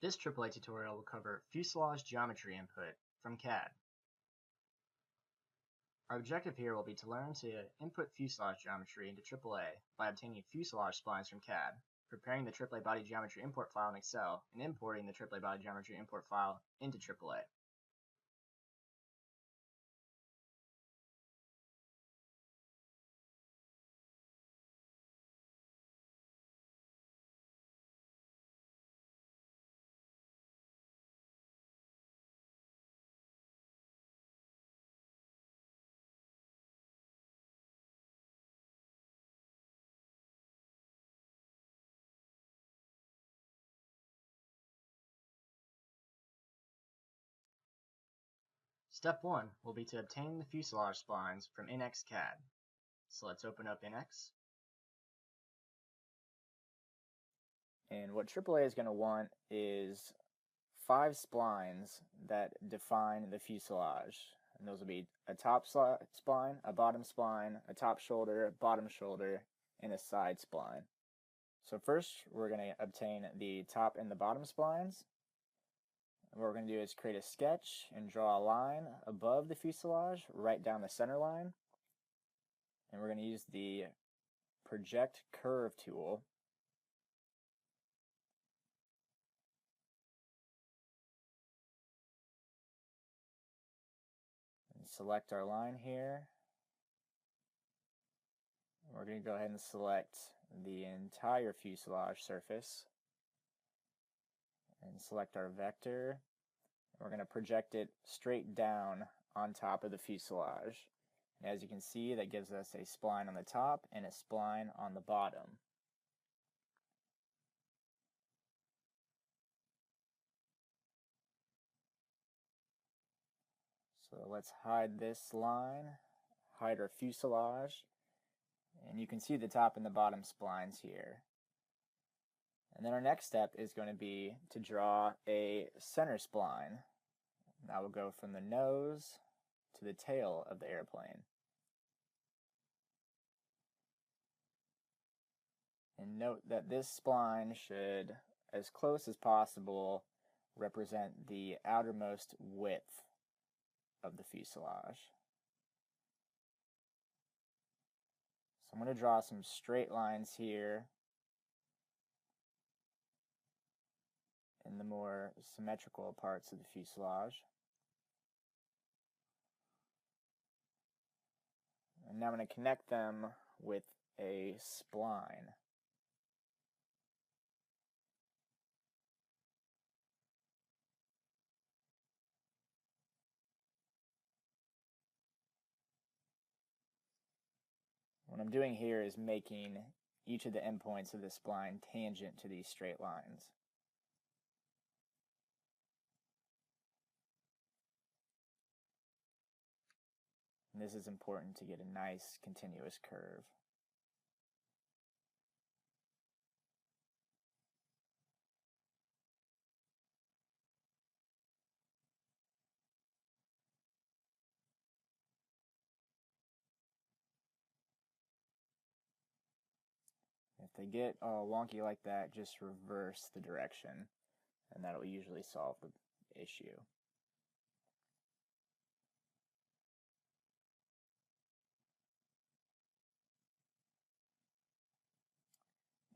This AAA tutorial will cover fuselage geometry input from CAD. Our objective here will be to learn to input fuselage geometry into AAA by obtaining fuselage splines from CAD, preparing the AAA body geometry import file in Excel, and importing the AAA body geometry import file into AAA. Step 1 will be to obtain the fuselage splines from NX CAD. So let's open up NX. And what AAA is going to want is 5 splines that define the fuselage. And those will be a top spline, a bottom spline, a top shoulder, bottom shoulder, and a side spline. So first, we're going to obtain the top and the bottom splines. And what we're going to do is create a sketch and draw a line above the fuselage, right down the center line. And we're going to use the Project Curve tool. And select our line here. We're going to go ahead and select the entire fuselage surface and select our vector. We're going to project it straight down on top of the fuselage. And as you can see, that gives us a spline on the top and a spline on the bottom. So let's hide this line, hide our fuselage, and you can see the top and the bottom splines here. And then our next step is going to be to draw a center spline. That will go from the nose to the tail of the airplane. And note that this spline should, as close as possible, represent the outermost width of the fuselage. So I'm going to draw some straight lines here in the more symmetrical parts of the fuselage. And now I'm going to connect them with a spline. What I'm doing here is making each of the endpoints of the spline tangent to these straight lines. And this is important to get a nice continuous curve. If they get all wonky like that, just reverse the direction, and that'll usually solve the issue.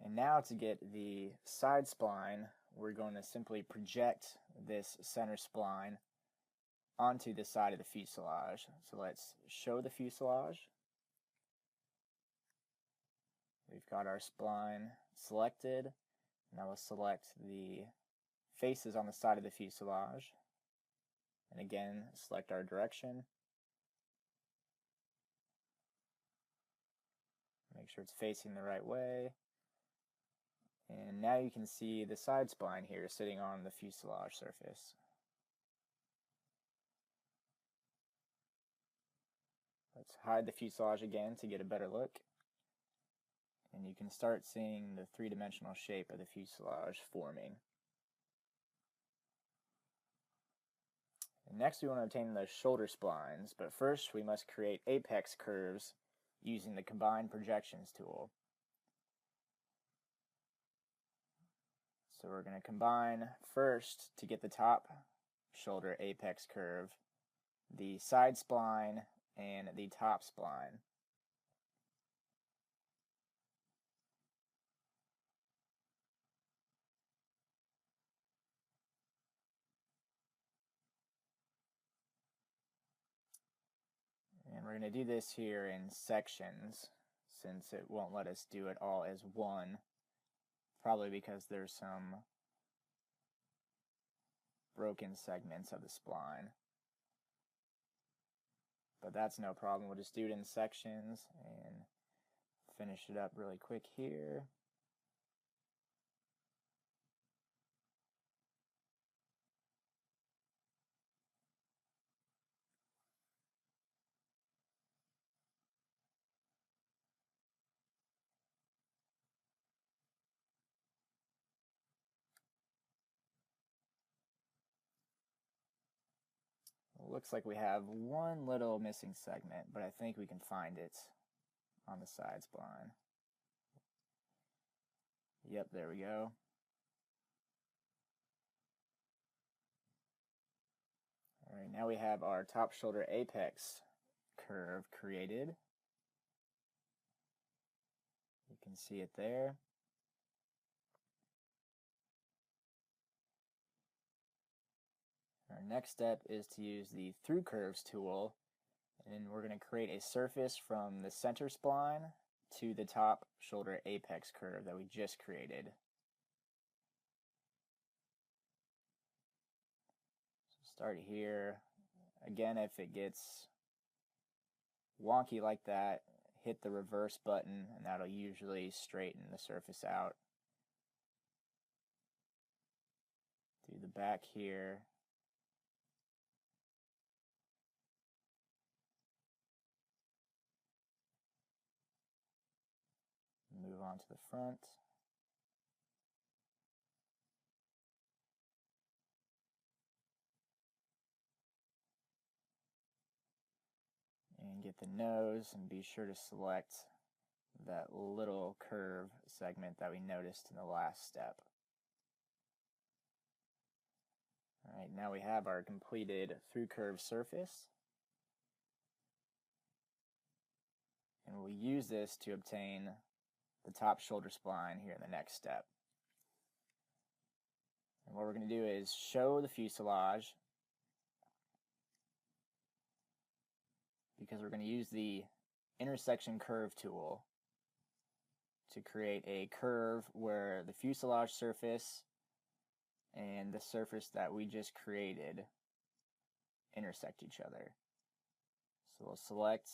And now to get the side spline, we're going to simply project this center spline onto the side of the fuselage. So let's show the fuselage. We've got our spline selected. Now we'll select the faces on the side of the fuselage. And again, select our direction. Make sure it's facing the right way. And now you can see the side spline here sitting on the fuselage surface. Let's hide the fuselage again to get a better look. And you can start seeing the three-dimensional shape of the fuselage forming. And next we want to obtain the shoulder splines, but first we must create apex curves using the Combine Projections tool. So we're going to combine first, to get the top shoulder apex curve, the side spline and the top spline. And we're going to do this here in sections, since it won't let us do it all as one, probably because there's some broken segments of the spline. But that's no problem. We'll just do it in sections and finish it up really quick here. Looks like we have one little missing segment, but I think we can find it on the side spline. Yep, there we go. Alright, now we have our top shoulder apex curve created. You can see it there. Our next step is to use the Through Curves tool, and we're going to create a surface from the center spline to the top shoulder apex curve that we just created. So start here. Again, if it gets wonky like that, hit the reverse button and that'll usually straighten the surface out. Do the back here. Move on to the front. And get the nose, and be sure to select that little curve segment that we noticed in the last step. Alright, now we have our completed through curve surface. And we'll use this to obtain the top shoulder spline here in the next step. And what we're going to do is show the fuselage, because we're going to use the intersection curve tool to create a curve where the fuselage surface and the surface that we just created intersect each other. So we'll select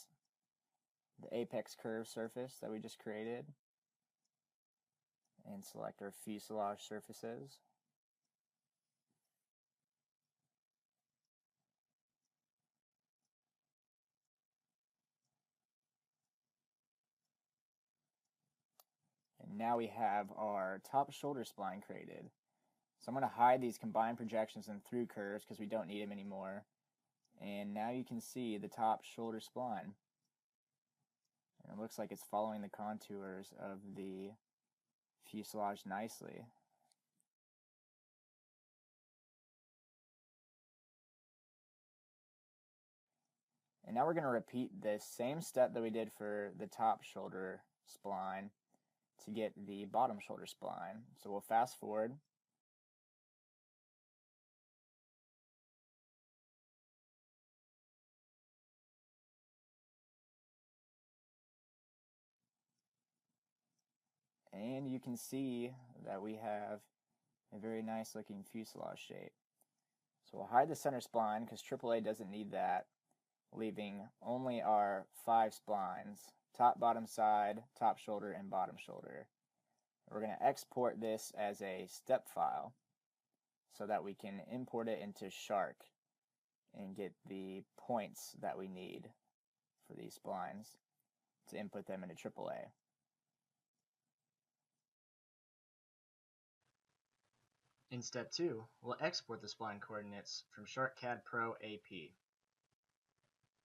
the apex curve surface that we just created and select our fuselage surfaces. And now we have our top shoulder spline created. So I'm going to hide these combined projections and through curves because we don't need them anymore. And now you can see the top shoulder spline. And it looks like it's following the contours of the fuselage nicely. And now we're going to repeat this same step that we did for the top shoulder spline to get the bottom shoulder spline. So we'll fast forward. And you can see that we have a very nice looking fuselage shape. So we'll hide the center spline because AAA doesn't need that, leaving only our 5 splines: top, bottom side, top shoulder, and bottom shoulder. We're going to export this as a step file so that we can import it into Shark and get the points that we need for these splines to input them into AAA. In step 2, we'll export the spline coordinates from Shark CAD Pro AP.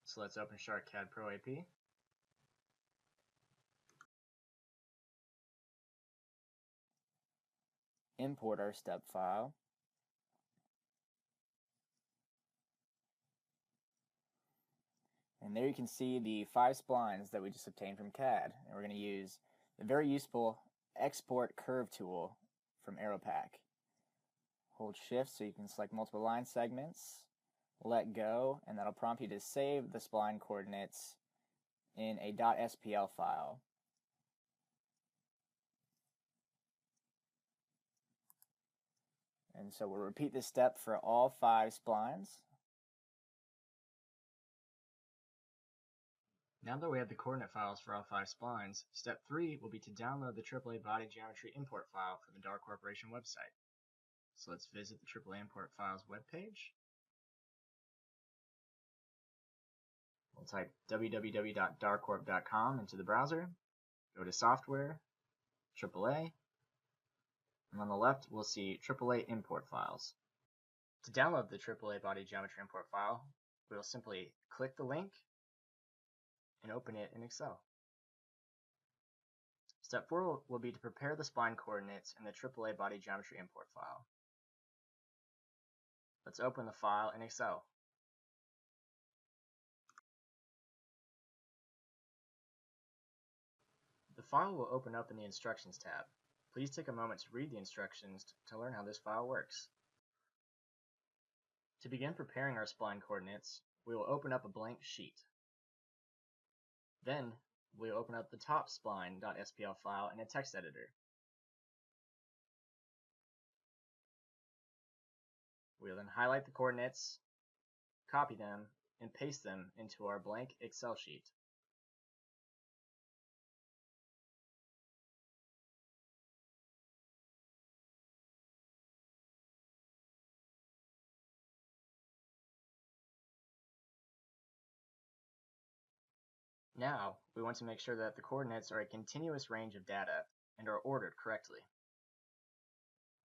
So let's open Shark CAD Pro AP. import our step file. And there you can see the 5 splines that we just obtained from CAD. And we're going to use the very useful Export Curve tool from AeroPack. Hold Shift so you can select multiple line segments, let go, and that'll prompt you to save the spline coordinates in a .spl file. And so we'll repeat this step for all 5 splines. Now that we have the coordinate files for all 5 splines, step 3 will be to download the AAA body geometry import file from the DAR Corporation website. So let's visit the AAA import files webpage. We'll type www.darcorp.com into the browser, go to Software, AAA, and on the left we'll see AAA import files. To download the AAA body geometry import file, we'll simply click the link and open it in Excel. Step 4 will be to prepare the spline coordinates in the AAA body geometry import file. Let's open the file in Excel. The file will open up in the Instructions tab. Please take a moment to read the instructions to learn how this file works. To begin preparing our spline coordinates, we will open up a blank sheet. Then, we'll open up the top spline.spl file in a text editor. We'll then highlight the coordinates, copy them, and paste them into our blank Excel sheet. Now, we want to make sure that the coordinates are a continuous range of data and are ordered correctly.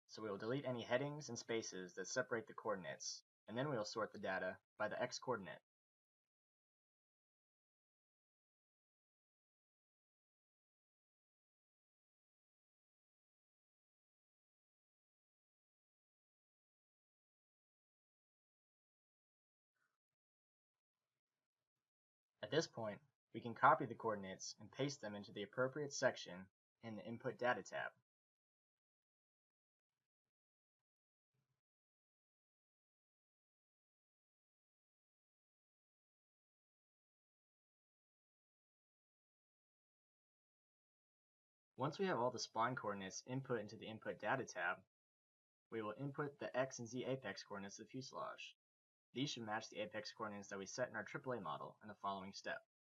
So we will delete any headings and spaces that separate the coordinates, and then we will sort the data by the x coordinate. At this point, we can copy the coordinates and paste them into the appropriate section in the Input Data tab. Once we have all the spline coordinates input into the Input Data tab, we will input the x and z apex coordinates of the fuselage. These should match the apex coordinates that we set in our AAA model in the following step.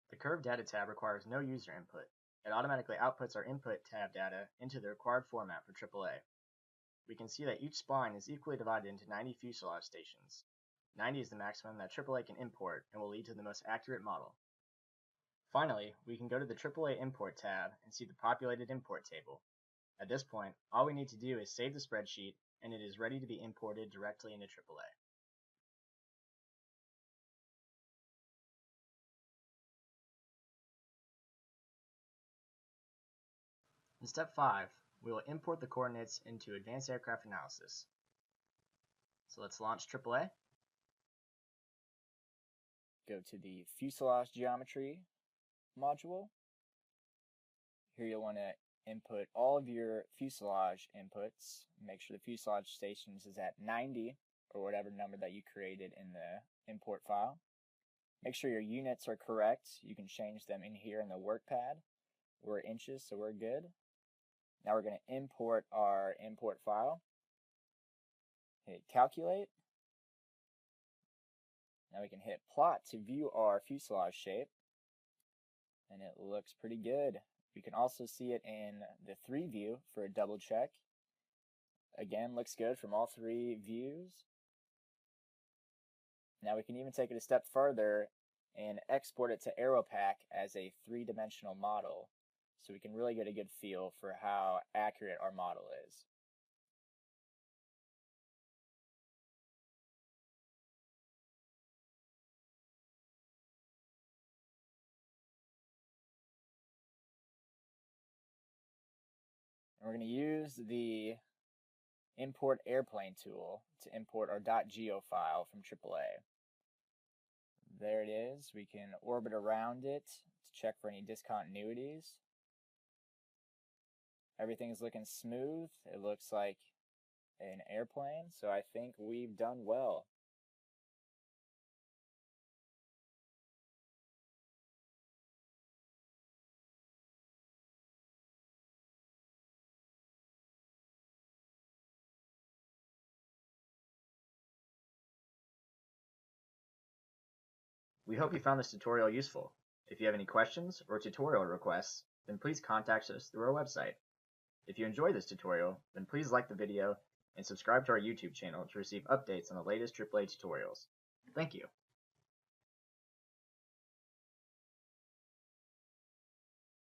The Curve Data tab requires no user input. It automatically outputs our Input tab data into the required format for AAA. We can see that each spline is equally divided into 90 fuselage stations. 90 is the maximum that AAA can import and will lead to the most accurate model. Finally, we can go to the AAA Import tab and see the populated import table. At this point, all we need to do is save the spreadsheet, and it is ready to be imported directly into AAA. In step 5, we will import the coordinates into Advanced Aircraft Analysis. So let's launch AAA. Go to the Fuselage Geometry module. Here you'll want to input all of your fuselage inputs. Make sure the fuselage stations is at 90 or whatever number that you created in the import file. Make sure your units are correct. You can change them in here in the work pad. We're inches, so we're good. Now we're going to import our import file. Hit calculate. Now we can hit plot to view our fuselage shape. And it looks pretty good. We can also see it in the 3 view for a double check. Again, looks good from all 3 views. Now we can even take it a step further and export it to AeroPack as a 3-dimensional model, so we can really get a good feel for how accurate our model is. And we're going to use the import airplane tool to import our .geo file from AAA. There it is. We can orbit around it to check for any discontinuities. Everything is looking smooth. It looks like an airplane, so I think we've done well. We hope you found this tutorial useful. If you have any questions or tutorial requests, then please contact us through our website. If you enjoyed this tutorial, then please like the video and subscribe to our YouTube channel to receive updates on the latest AAA tutorials. Thank you.